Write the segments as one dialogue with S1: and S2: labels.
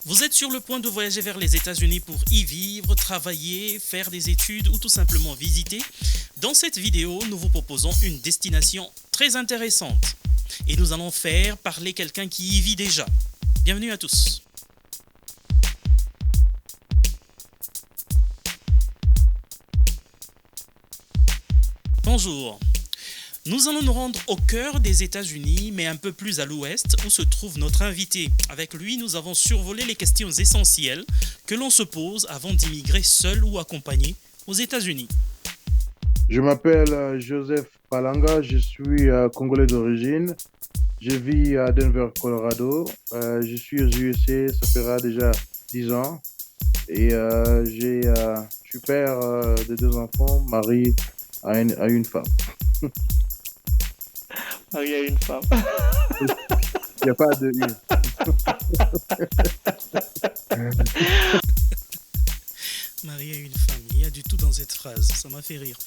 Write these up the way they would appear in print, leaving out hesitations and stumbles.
S1: Vous êtes sur le point de voyager vers les États-Unis pour y vivre, travailler, faire des études ou tout simplement visiter. Dans cette vidéo, nous vous proposons une destination très intéressante. Et nous allons faire parler quelqu'un qui y vit déjà. Bienvenue à tous. Bonjour. Nous allons nous rendre au cœur des États-Unis, mais un peu plus à l'ouest, où se trouve notre invité. Avec lui, nous avons survolé les questions essentielles que l'on se pose avant d'immigrer seul ou accompagné aux États-Unis.
S2: Je m'appelle Joseph Palanga, je suis congolais d'origine. Je vis à Denver, Colorado. Je suis aux USA, ça fera déjà 10 ans. Et je suis père de 2 enfants, mari à une femme.
S3: Marié à une femme.
S2: Il n'y a pas de une.
S1: Marié à une femme, il y a du tout dans cette phrase, ça m'a fait rire.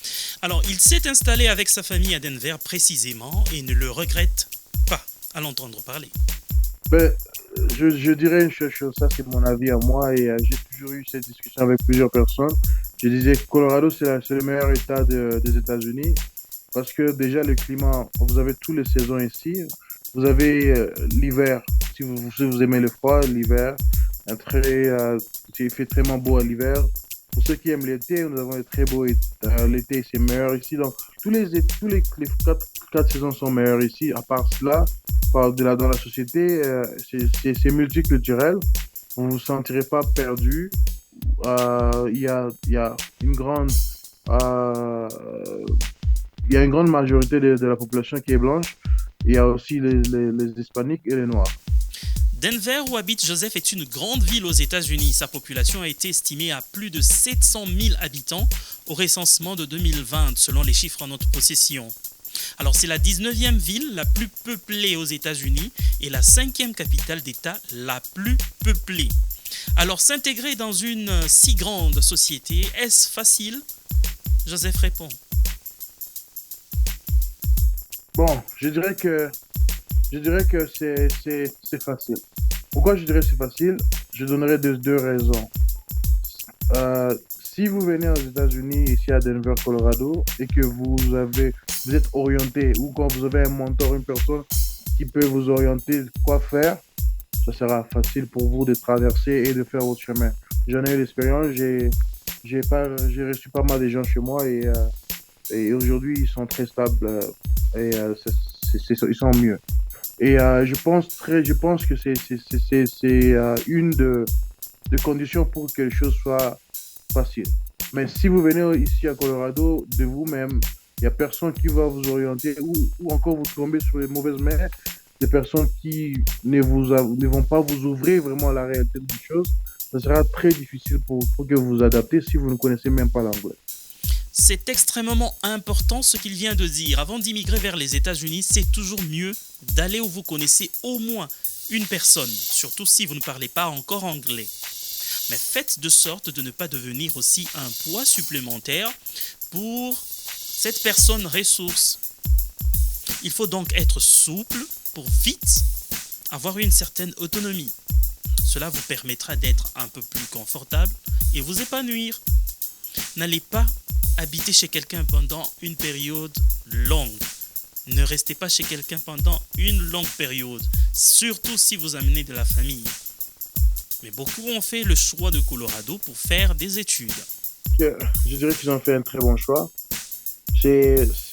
S1: Alors, il s'est installé avec sa famille à Denver précisément et ne le regrette pas à l'entendre parler.
S2: Ben, je dirais une chose, ça c'est mon avis à moi et j'ai toujours eu cette discussion avec plusieurs personnes. Je disais que Colorado c'est le meilleur état des États-Unis parce que déjà le climat, vous avez toutes les saisons ici. Vous avez l'hiver, si vous aimez le froid, l'hiver, il fait très beau à l'hiver. Pour ceux qui aiment l'été, nous avons un très beau été. L'été c'est meilleur ici. Donc les quatre saisons sont meilleures ici. À part cela, dans la société, c'est multiculturel. Vous ne vous sentirez pas perdu. Il y a une grande, euh, il y a une grande majorité de la population qui est blanche. Il y a aussi les hispaniques et les noirs.
S1: Denver, où habite Joseph, est une grande ville aux États-Unis. Sa population a été estimée à plus de 700 000 habitants au recensement de 2020, selon les chiffres en notre possession. Alors, c'est la 19e ville la plus peuplée aux États-Unis et la 5e capitale d'État la plus peuplée. Alors, s'intégrer dans une si grande société, est-ce facile? Joseph répond.
S2: Bon, je dirais que c'est facile. Pourquoi je dirais que c'est facile? Je donnerai deux raisons. Si vous venez aux États-Unis, ici à Denver, Colorado, et que vous êtes orienté, ou quand vous avez un mentor, une personne qui peut vous orienter quoi faire, ça sera facile pour vous de traverser et de faire votre chemin. J'en ai eu l'expérience, j'ai reçu pas mal de gens chez moi et aujourd'hui ils sont très stables ils sont mieux. Et je pense que c'est une de conditions pour que les choses soient faciles. Mais si vous venez ici à Colorado de vous-même, il n'y a personne qui va vous orienter ou encore vous tomber sur les mauvaises mains, des personnes qui ne vont pas vous ouvrir vraiment à la réalité des choses. Ça sera très difficile pour que vous vous adaptez si vous ne connaissez même pas l'anglais.
S1: C'est extrêmement important ce qu'il vient de dire. Avant d'immigrer vers les États-Unis, c'est toujours mieux d'aller où vous connaissez au moins une personne, surtout si vous ne parlez pas encore anglais. Mais faites de sorte de ne pas devenir aussi un poids supplémentaire pour cette personne ressource. Il faut donc être souple pour vite avoir une certaine autonomie. Cela vous permettra d'être un peu plus confortable et vous épanouir. N'allez pas habiter chez quelqu'un pendant une période longue. Ne restez pas chez quelqu'un pendant une longue période, surtout si vous amenez de la famille. Mais beaucoup ont fait le choix de Colorado pour faire des études.
S2: Je dirais qu'ils ont fait un très bon choix.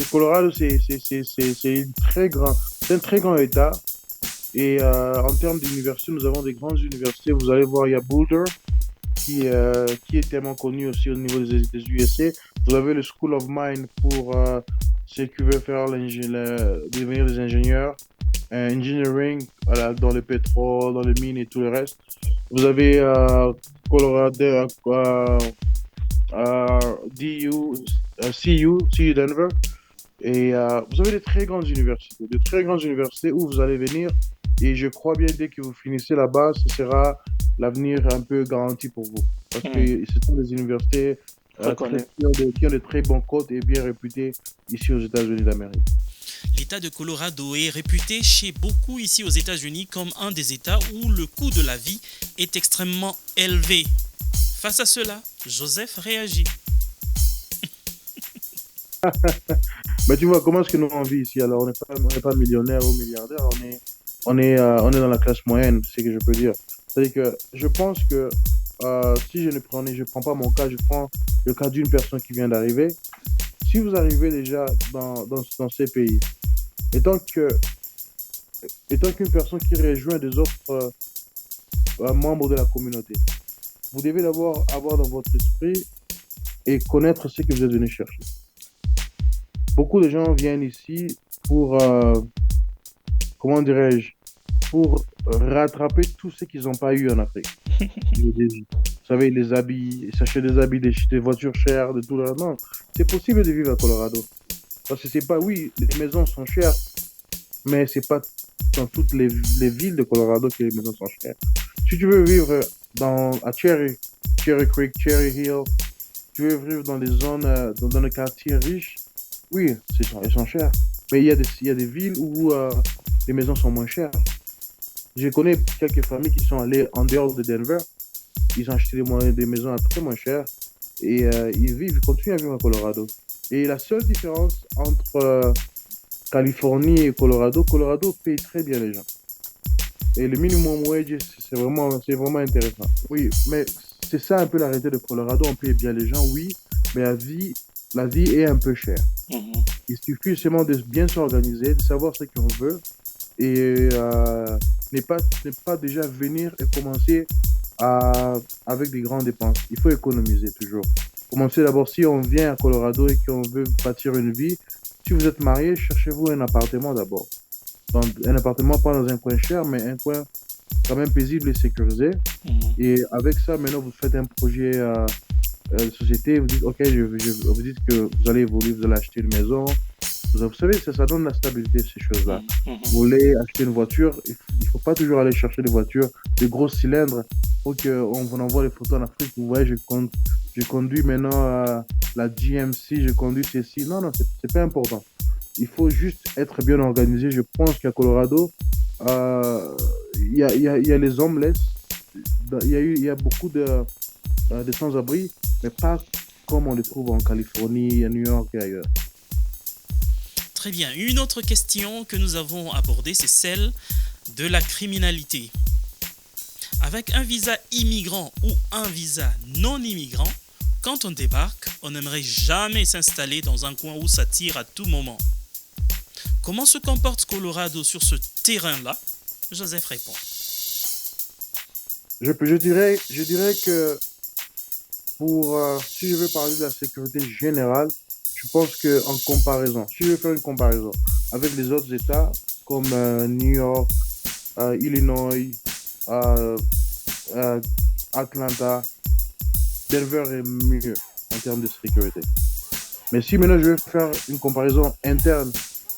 S2: Colorado, c'est un très grand état. Et en termes d'université, nous avons des grandes universités. Vous allez voir, il y a Boulder, qui est tellement connu aussi au niveau des USA. Vous avez le School of Mine pour ceux qui veulent faire devenir des ingénieurs, engineering dans le pétrole, dans les mines et tout le reste. Vous avez Colorado, CU Denver. Et vous avez de très grandes universités où vous allez venir. Et je crois bien dès que vous finissez là-bas, ce sera l'avenir un peu garanti pour vous. Parce que ce sont des universités qui ont de très bons codes et bien réputées ici aux États-Unis d'Amérique.
S1: Les l'État de Colorado est réputé chez beaucoup ici aux États-Unis comme un des États où le coût de la vie est extrêmement élevé. Face à cela, Joseph réagit.
S2: Mais tu vois, comment est-ce que nous on vit ici? Alors, on n'est pas millionnaire ou milliardaire, on est dans la classe moyenne, c'est ce que je peux dire. C'est-à-dire que je pense que si je prends pas mon cas, je prends le cas d'une personne qui vient d'arriver. Si vous arrivez déjà dans ces pays, étant que, étant qu'une personne qui rejoint des autres membres de la communauté, vous devez d'abord avoir dans votre esprit et connaître ce que vous êtes venu chercher. Beaucoup de gens viennent ici pour, comment dirais-je, pour rattraper tout ce qu'ils n'ont pas eu en Afrique. Vous savez, les habits, s'acheter des habits, des voitures chères, de tout. Non, c'est possible de vivre à Colorado. Parce que c'est pas, oui, les maisons sont chères, mais c'est pas dans toutes les villes de Colorado que les maisons sont chères. Si tu veux vivre à Cherry Creek, Cherry Hill, tu veux vivre dans des zones, dans les quartiers riches, oui, elles sont chères. Mais il y a des villes où les maisons sont moins chères. Je connais quelques familles qui sont allées en dehors de Denver. Ils ont acheté des maisons à très moins cher et ils continuent à vivre à Colorado. Et la seule différence entre Californie et Colorado, Colorado paye très bien les gens. Et le minimum wage, c'est vraiment intéressant. Oui, mais c'est ça un peu la réalité de Colorado. On paye bien les gens, oui, mais la vie est un peu chère.
S1: Mhm.
S2: Il suffit seulement de bien s'organiser, de savoir ce qu'on veut et ne pas déjà venir et commencer avec des grandes dépenses. Il faut économiser toujours. Commencez d'abord, si on vient à Colorado et qu'on veut bâtir une vie, si vous êtes marié, cherchez-vous un appartement d'abord. Donc, un appartement pas dans un coin cher, mais un coin quand même paisible et sécurisé.
S1: Mhm.
S2: Et avec ça, maintenant, vous faites un projet de société, vous dites, OK, vous dites que vous allez évoluer, vous allez acheter une maison. Vous savez, ça donne la stabilité, ces choses-là.
S1: Mhm.
S2: Vous voulez acheter une voiture, il ne faut pas toujours aller chercher des voitures, des gros cylindres. Il faut qu'on vous envoie les photos en Afrique. Vous voyez, je conduis maintenant la GMC, je conduis ceci. Non, non, c'est pas important. Il faut juste être bien organisé. Je pense qu'à Colorado, il y a les homeless, il y a beaucoup de sans-abri, mais pas comme on les trouve en Californie, à New York et ailleurs.
S1: Très bien. Une autre question que nous avons abordée, c'est celle de la criminalité. Avec un visa immigrant ou un visa non immigrant, quand on débarque, on n'aimerait jamais s'installer dans un coin où ça tire à tout moment. Comment se comporte Colorado sur ce terrain-là? Joseph répond.
S2: Je dirais que si je veux parler de la sécurité générale, je pense que en comparaison, si je veux faire une comparaison avec les autres États comme New York, Illinois, euh, euh, Atlanta, Denver est mieux en termes de sécurité. Mais si maintenant je veux faire une comparaison interne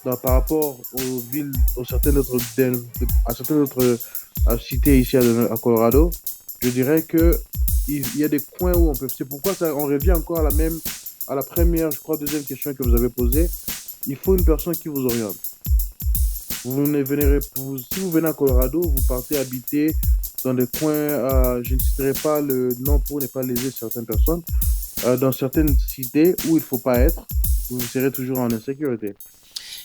S2: par rapport aux villes, à certaines autres cités ici à Colorado, je dirais que il y a des coins où on peut. C'est pourquoi on revient encore à la première, je crois, deuxième question que vous avez posée. Il faut une personne qui vous oriente. Si vous venez à Colorado, vous partez habiter dans des coins, je ne citerai pas le nom pour ne pas léser certaines personnes, dans certaines cités où il ne faut pas être, vous serez toujours en insécurité.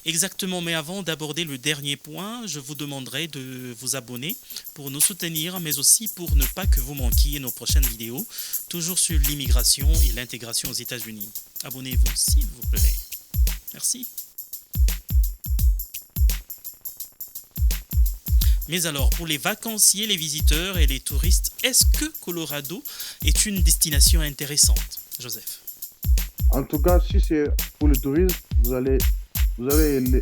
S1: Exactement, mais avant d'aborder le dernier point, je vous demanderai de vous abonner pour nous soutenir, mais aussi pour ne pas que vous manquiez nos prochaines vidéos, toujours sur l'immigration et l'intégration aux États-Unis. Abonnez-vous s'il vous plaît. Merci. Mais alors, pour les vacanciers, les visiteurs et les touristes, est-ce que Colorado est une destination intéressante, Joseph?
S2: En tout cas, si c'est pour le tourisme, vous allez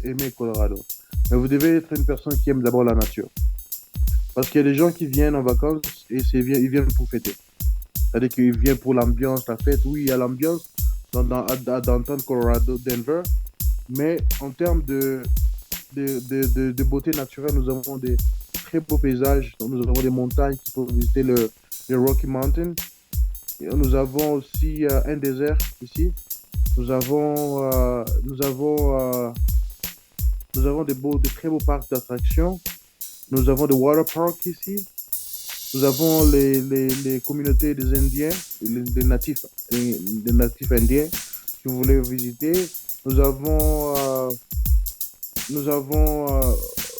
S2: aimer Colorado. Mais vous devez être une personne qui aime d'abord la nature. Parce qu'il y a des gens qui viennent en vacances et ils viennent pour fêter. C'est-à-dire qu'ils viennent pour l'ambiance, la fête. Oui, il y a l'ambiance à Downtown Colorado, Denver. Mais en termes de beauté naturelle, nous avons des très beaux paysages. Nous avons des montagnes qu'il faut visiter, les Rocky Mountains. Et nous avons aussi un désert ici. Nous avons Nous avons de très beaux parcs d'attractions. Nous avons des water parks ici. Nous avons les communautés des Indiens, des natifs indiens que vous voulez visiter. Nous avons, euh, nous avons, euh,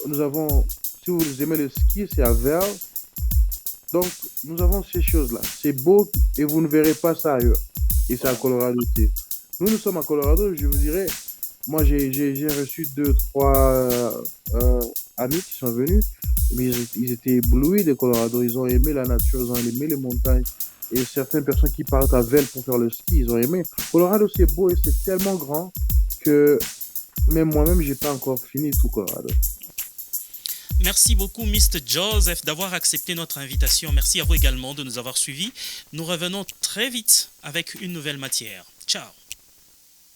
S2: nous avons, si vous aimez le ski, c'est à Verve. Donc, nous avons ces choses-là. C'est beau et vous ne verrez pas ça ailleurs. Et c'est à
S1: Wow.
S2: Colorado aussi. Nous sommes à Colorado, je vous dirais. Moi, j'ai reçu deux, trois euh, amis qui sont venus, mais ils étaient éblouis de Colorado. Ils ont aimé la nature, ils ont aimé les montagnes. Et certaines personnes qui partent à Vail pour faire le ski, ils ont aimé. Colorado, c'est beau et c'est tellement grand que même moi-même, j'ai pas encore fini tout Colorado.
S1: Merci beaucoup, Mr. Joseph, d'avoir accepté notre invitation. Merci à vous également de nous avoir suivis. Nous revenons très vite avec une nouvelle matière. Ciao.